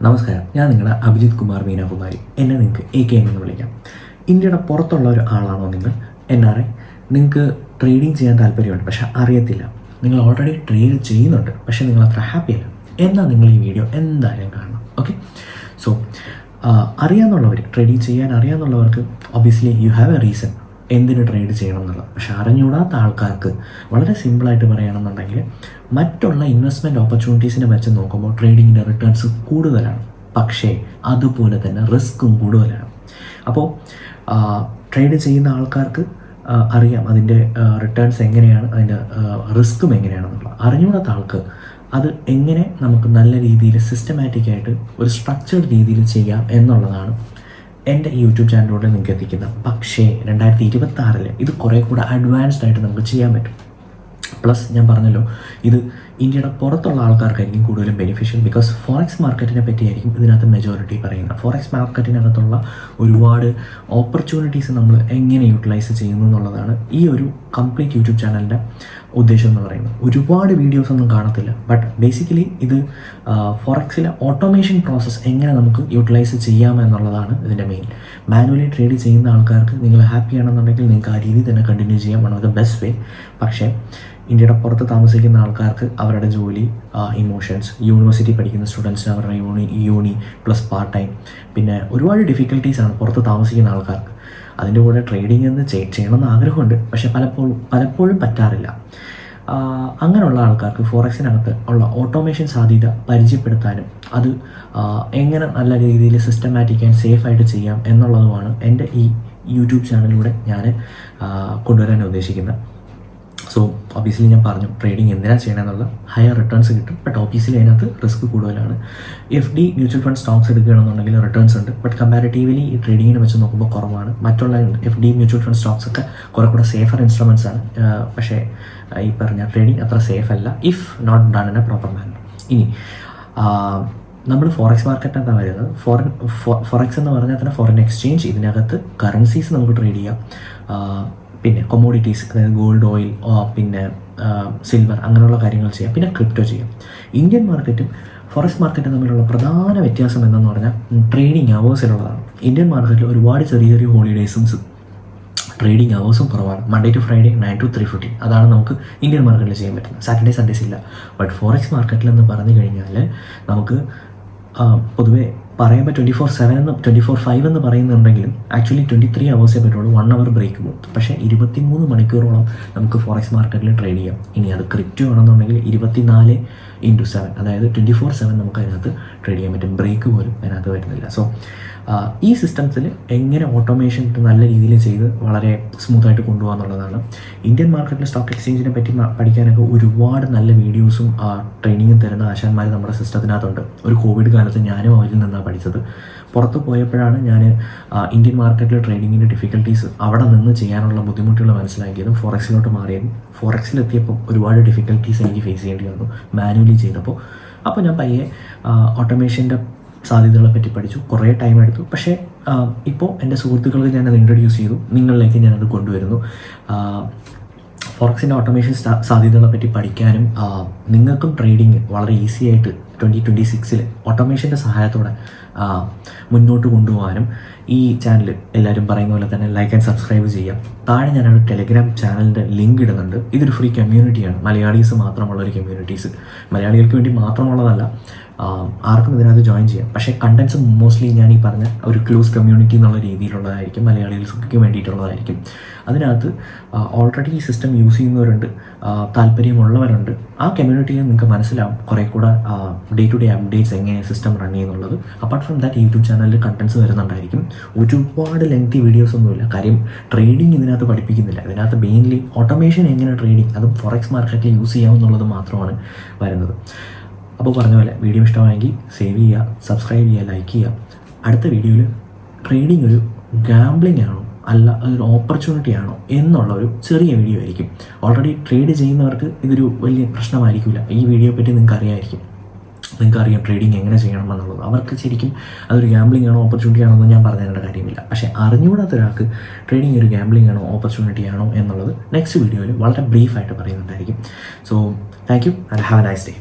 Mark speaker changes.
Speaker 1: നമസ്കാരം, ഞാൻ നിങ്ങളുടെ അഭിജിത് കുമാർ മീനാകുമാരി. എന്നെ നിങ്ങൾക്ക് AK എന്ന് വിളിക്കാം. ഇന്ത്യയുടെ പുറത്തുള്ള ഒരു ആളാണോ നിങ്ങൾ? NRI. നിങ്ങൾക്ക് ട്രേഡിങ് ചെയ്യാൻ താല്പര്യമുണ്ട്, പക്ഷേ അറിയത്തില്ല. നിങ്ങൾ ഓൾറെഡി ട്രേഡ് ചെയ്യുന്നുണ്ട്, പക്ഷേ നിങ്ങൾ അത്ര ഹാപ്പിയല്ല. എന്നാൽ നിങ്ങൾ ഈ വീഡിയോ എന്തായാലും കാണണം. ഓക്കെ, സോ അറിയാമെന്നുള്ളവർ, ട്രേഡിങ് ചെയ്യാൻ അറിയാമെന്നുള്ളവർക്ക് obviously you have a reason എന്തിന് ട്രേഡ് ചെയ്യണം എന്നുള്ളത്. പക്ഷെ അറിഞ്ഞൂടാത്ത ആൾക്കാർക്ക് വളരെ സിമ്പിളായിട്ട് പറയുകയാണെന്നുണ്ടെങ്കിൽ മറ്റുള്ള ഇൻവെസ്റ്റ്മെൻറ്റ് ഓപ്പർച്യൂണിറ്റീസിനെ വെച്ച് നോക്കുമ്പോൾ ട്രേഡിങ്ങിൻ്റെ റിട്ടേൺസ് കൂടുതലാണ്, പക്ഷേ അതുപോലെ തന്നെ റിസ്ക്കും കൂടുതലാണ്. അപ്പോൾ ട്രേഡ് ചെയ്യുന്ന ആൾക്കാർക്ക് അറിയാം അതിൻ്റെ റിട്ടേൺസ് എങ്ങനെയാണ്, അതിൻ്റെ റിസ്ക്കും എങ്ങനെയാണെന്നുള്ളത്. അറിഞ്ഞൂടാത്ത ആൾക്ക് അത് എങ്ങനെ നമുക്ക് നല്ല രീതിയിൽ സിസ്റ്റമാറ്റിക്കായിട്ട് ഒരു സ്ട്രക്ചർഡ് രീതിയിൽ ചെയ്യാം എന്നുള്ളതാണ് എൻ്റെ യൂട്യൂബ് ചാനലിലൂടെ നിങ്ങൾക്ക് എത്തിക്കുന്നത്. പക്ഷേ 2026 ഇത് കുറേ കൂടെ അഡ്വാൻസ്ഡ് ആയിട്ട് നമുക്ക് ചെയ്യാൻ പറ്റും. പ്ലസ് ഞാൻ പറഞ്ഞല്ലോ, ഇത് ഇന്ത്യയുടെ പുറത്തുള്ള ആൾക്കാർക്കായിരിക്കും കൂടുതലും ബെനിഫിഷ്യൽ. ബിക്കോസ് ഫോറക്സ് മാർക്കറ്റിനെ പറ്റിയായിരിക്കും ഇതിനകത്ത് മെജോറിറ്റി പറയുന്നത്. ഫോറക്സ് മാർക്കറ്റിനകത്തുള്ള ഒരുപാട് ഓപ്പർച്യൂണിറ്റീസ് നമ്മൾ എങ്ങനെ യൂട്ടിലൈസ് ചെയ്യുന്നു എന്നുള്ളതാണ് ഈ ഒരു കംപ്ലീറ്റ് യൂട്യൂബ് ചാനലിൻ്റെ ഉദ്ദേശം എന്ന് പറയുന്നത്. ഒരുപാട് വീഡിയോസ് ഒന്നും കാണത്തില്ല, ബട്ട് ബേസിക്കലി ഇത് ഫോറക്സിലെ ഓട്ടോമേഷൻ പ്രോസസ്സ് എങ്ങനെ നമുക്ക് യൂട്ടിലൈസ് ചെയ്യാമെന്നുള്ളതാണ് ഇതിൻ്റെ മെയിൻ. മാനുവലി ട്രേഡ് ചെയ്യുന്ന ആൾക്കാർക്ക് നിങ്ങൾ ഹാപ്പി ആണെന്നുണ്ടെങ്കിൽ നിങ്ങൾക്ക് ആ രീതി തന്നെ കണ്ടിന്യൂ ചെയ്യാം, one of the best way. പക്ഷേ ഇന്ത്യയുടെ പുറത്ത് താമസിക്കുന്ന ആൾക്കാർക്ക് അവരുടെ ജോലി, ഇമോഷൻസ്, യൂണിവേഴ്സിറ്റി പഠിക്കുന്ന സ്റ്റുഡൻസിന് അവരുടെ യൂണി പ്ലസ് പാർട്ട് ടൈം, പിന്നെ ഒരുപാട് ഡിഫിക്കൽട്ടീസാണ് പുറത്ത് താമസിക്കുന്ന ആൾക്കാർക്ക്. അതിൻ്റെ കൂടെ ട്രേഡിംഗ് എന്ന് ചെയ്യണമെന്ന് ആഗ്രഹമുണ്ട്, പക്ഷേ പലപ്പോഴും പറ്റാറില്ല. അങ്ങനെയുള്ള ആൾക്കാർക്ക് ഫോറക്സിനകത്ത് ഉള്ള ഓട്ടോമേഷൻ സാധ്യത പരിചയപ്പെടുത്താനും അത് എങ്ങനെ നല്ല രീതിയിൽ സിസ്റ്റമാറ്റിക് ആൻഡ് സേഫായിട്ട് ചെയ്യാം എന്നുള്ളതുമാണ് എൻ്റെ ഈ യൂട്യൂബ് ചാനലിലൂടെ ഞാൻ കൊണ്ടുവരാൻ ഉദ്ദേശിക്കുന്നത്. സോ ഒബ്വിയസ്ലി ഞാൻ പറഞ്ഞു ട്രേഡിങ് എന്തിനാണ് ചെയ്യണമെന്നുള്ള ഹയർ റിട്ടേൺസ് കിട്ടും, ബട്ട് ഒബ്വിയസ്ലി അതിനകത്ത് റിസ്ക് കൂടുതലാണ്. FD മ്യൂച്വൽ ഫണ്ട് സ്റ്റോക്സ് എടുക്കുകയാണെന്നുണ്ടെങ്കിൽ റിട്ടേൺസ് ഉണ്ട്, ബട്ട് കമ്പാരിറ്റീവ്ലി ഈ ട്രേഡിങ്ങിനെ വെച്ച് നോക്കുമ്പോൾ കുറവാണ്. മറ്റുള്ള FD മ്യൂച്വൽ ഫണ്ട് സ്റ്റോക്സ് ഒക്കെ കുറേ കൂടെ സേഫർ ഇൻസ്ട്രുമെൻറ്റ്സ് ആണ്, പക്ഷേ ഈ പറഞ്ഞ ട്രേഡിങ് അത്ര സേഫ് അല്ല if not done in a proper manner. ഇനി നമ്മൾ ഫോറക്സ് മാർക്കറ്റ് എന്താ വരുന്നത്? ഫോറക്സ് എന്ന് പറഞ്ഞാൽ തന്നെ ഫോറിൻ എക്സ്ചേഞ്ച്. ഇതിനകത്ത് കറൻസീസ് നമുക്ക് ട്രേഡ് ചെയ്യാം, പിന്നെ കൊമോഡിറ്റീസ്, അതായത് ഗോൾഡ്, ഓയിൽ, പിന്നെ സിൽവർ, അങ്ങനെയുള്ള കാര്യങ്ങൾ ചെയ്യാം, പിന്നെ ക്രിപ്റ്റോ ചെയ്യാം. ഇന്ത്യൻ മാർക്കറ്റും ഫോറക്സ് മാർക്കറ്റും തമ്മിലുള്ള പ്രധാന വ്യത്യാസം എന്തെന്ന് പറഞ്ഞാൽ ട്രേഡിംഗ് അവേഴ്സിലുള്ളതാണ്. ഇന്ത്യൻ മാർക്കറ്റിൽ ഒരുപാട് ചെറിയ ഹോളിഡേയ്സും ട്രേഡിംഗ് അവേഴ്സും കുറവാണ്. മൺഡേ ടു ഫ്രൈഡേ 9 to 3:50 അതാണ് നമുക്ക് ഇന്ത്യൻ മാർക്കറ്റിൽ ചെയ്യാൻ പറ്റുന്നത്. സാറ്റർഡേ സൺഡേസ് ഇല്ല. ബട്ട് ഫോറക്സ് മാർക്കറ്റിൽ എന്ന് പറഞ്ഞു കഴിഞ്ഞാൽ നമുക്ക് പൊതുവേ പറയുമ്പോൾ 24/5 എന്ന് പറയുന്നുണ്ടെങ്കിലും ആക്ച്വലി 23 hours പറ്റുള്ളൂ. 1 hour ബ്രേക്ക് പോകും. പക്ഷേ 23 മണിക്കൂറോളം നമുക്ക് ഫോറക്സ് മാർക്കറ്റിൽ ട്രേഡ് ചെയ്യാം. ഇനി അത് ക്രിപ്റ്റോ ആണെന്നുണ്ടെങ്കിൽ 24/7, അതായത് 24/7 നമുക്ക് അതിനകത്ത് ട്രേഡ് ചെയ്യാൻ പറ്റും. ബ്രേക്ക് പോലും അതിനകത്ത് വരുന്നില്ല. സോ ഈ സിസ്റ്റംസിൽ എങ്ങനെ ഓട്ടോമേഷൻ നല്ല രീതിയിൽ ചെയ്ത് വളരെ സ്മൂത്തായിട്ട് കൊണ്ടുപോകാന്നുള്ളതാണ്. ഇന്ത്യൻ മാർക്കറ്റിൽ സ്റ്റോക്ക് എക്സ്ചേഞ്ചിനെ പറ്റി പഠിക്കാനൊക്കെ ഒരുപാട് നല്ല വീഡിയോസും ട്രെയിനിങ്ങും തരുന്ന ആശാന്മാർ നമ്മുടെ സിസ്റ്റത്തിനകത്തുണ്ട്. ഒരു കോവിഡ് കാലത്ത് ഞാനും അവരിൽ നിന്നാണ് പഠിച്ചത്. പുറത്ത് പോയപ്പോഴാണ് ഞാൻ ഇന്ത്യൻ മാർക്കറ്റിൽ ട്രേഡിങ്ങിൻ്റെ ഡിഫിക്കൽട്ടീസ് അവിടെ നിന്ന് ചെയ്യാനുള്ള ബുദ്ധിമുട്ടുകൾ മനസ്സിലാക്കിയതും ഫോറക്സിലോട്ട് മാറിയതും. ഫോറക്സിലെത്തിയപ്പോൾ ഒരുപാട് ഡിഫിക്കൽട്ടീസ് എനിക്ക് ഫേസ് ചെയ്യേണ്ടി വന്നു മാനുവലി ചെയ്തപ്പോൾ. അപ്പോൾ ഞാൻ പയ്യെ ഓട്ടോമേഷൻ്റെ സാധ്യതകളെ പറ്റി പഠിച്ചു. കുറേ ടൈം എടുത്തു, പക്ഷേ ഇപ്പോൾ എൻ്റെ സുഹൃത്തുക്കൾക്ക് ഞാനത് ഇൻട്രൊഡ്യൂസ് ചെയ്തു, നിങ്ങളിലേക്ക് ഞാനത് കൊണ്ടുവരുന്നു. ഫോറക്സിൻ്റെ ഓട്ടോമേഷൻ സാധ്യതകളെ പറ്റി പഠിക്കാനും നിങ്ങൾക്കും ട്രേഡിങ് വളരെ ഈസി ആയിട്ട് 2026 ഓട്ടോമേഷൻ്റെ സഹായത്തോടെ മുന്നോട്ട് കൊണ്ടുപോകാനും ഈ ചാനൽ എല്ലാവരും പറയുന്ന പോലെ തന്നെ ലൈക്ക് ആൻഡ് സബ്സ്ക്രൈബ് ചെയ്യാം. താഴെ ഞാനൊരു ടെലിഗ്രാം ചാനലിൻ്റെ ലിങ്ക് ഇടുന്നുണ്ട്. ഇതൊരു ഫ്രീ കമ്മ്യൂണിറ്റിയാണ്, മലയാളീസ് മാത്രമുള്ളൊരു കമ്മ്യൂണിറ്റീസ്. മലയാളികൾക്ക് വേണ്ടി മാത്രമുള്ളതല്ല, ആർക്കും ഇതിനകത്ത് ജോയിൻ ചെയ്യാം. പക്ഷേ കണ്ടൻസ് മോസ്റ്റ്ലി ഞാൻ ഈ പറഞ്ഞ ഒരു ക്ലോസ് കമ്മ്യൂണിറ്റി എന്നുള്ള രീതിയിലുള്ളതായിരിക്കും, മലയാളികൾക്ക് വേണ്ടിയിട്ടുള്ളതായിരിക്കും. അതിനകത്ത് ഓൾറെഡി ഈ സിസ്റ്റം യൂസ് ചെയ്യുന്നവരുണ്ട്, താല്പര്യമുള്ളവരുണ്ട്. ആ കമ്മ്യൂണിറ്റിയിൽ നിങ്ങൾക്ക് മനസ്സിലാവും കുറേ കൂടെ ഡേ ടു ഡേ അപ്ഡേറ്റ്സ് എങ്ങനെ സിസ്റ്റം റൺ ചെയ്യുന്നുള്ളത്. അപ്പാർട്ട് ഫ്രം ദാറ്റ് യൂട്യൂബ് ചാനലിൽ കണ്ടൻസ് വരുന്നുണ്ടായിരിക്കും. ഒരുപാട് ലെങ്തി വീഡിയോസ് ഒന്നുമില്ല, കാര്യം ട്രേഡിംഗ് ഇതിനകത്ത് പഠിപ്പിക്കുന്നില്ല. ഇതിനകത്ത് മെയിൻലി ഓട്ടോമേഷൻ എങ്ങനെ ട്രേഡിംഗ്, അതും ഫോറക്സ് മാർക്കറ്റിൽ യൂസ് ചെയ്യാമെന്നുള്ളത് മാത്രമാണ് വരുന്നത്. അപ്പോൾ പറഞ്ഞ പോലെ വീഡിയോ ഇഷ്ടമായെങ്കിൽ സേവ് ചെയ്യുക, സബ്സ്ക്രൈബ് ചെയ്യുക, ലൈക്ക് ചെയ്യുക. അടുത്ത വീഡിയോയിൽ ട്രേഡിംഗ് ഒരു ഗാംബ്ലിംഗ് ആണോ അല്ല അതൊരു ഓപ്പർച്യൂണിറ്റി ആണോ എന്നുള്ള ഒരു ചെറിയ വീഡിയോ ആയിരിക്കും. ഓൾറെഡി ട്രേഡ് ചെയ്യുന്നവർക്ക് ഇതൊരു വലിയ പ്രശ്നമായിരിക്കില്ല. ഈ വീഡിയോ പറ്റി നിങ്ങൾക്ക് അറിയാം ട്രേഡിംഗ് എങ്ങനെ ചെയ്യണം എന്നുള്ളത്. അവർക്ക് ശരിക്കും അതൊരു ഗാംബ്ലിംഗ് ആണോ ഓപ്പർച്യൂണിറ്റി ആണോ എന്ന് ഞാൻ പറഞ്ഞു തരേണ്ട കാര്യമില്ല. പക്ഷേ അറിഞ്ഞുകൂടാത്ത ഒരാൾക്ക് ട്രേഡിംഗ് ഒരു ഗാംബ്ലിംഗ് ആണോ ഓപ്പർച്യൂണിറ്റി ആണോ എന്നുള്ളത് നെക്സ്റ്റ് വീഡിയോയിൽ വളരെ ബ്രീഫായിട്ട് പറയുന്നുണ്ടായിരിക്കും. So thank you and have a nice day.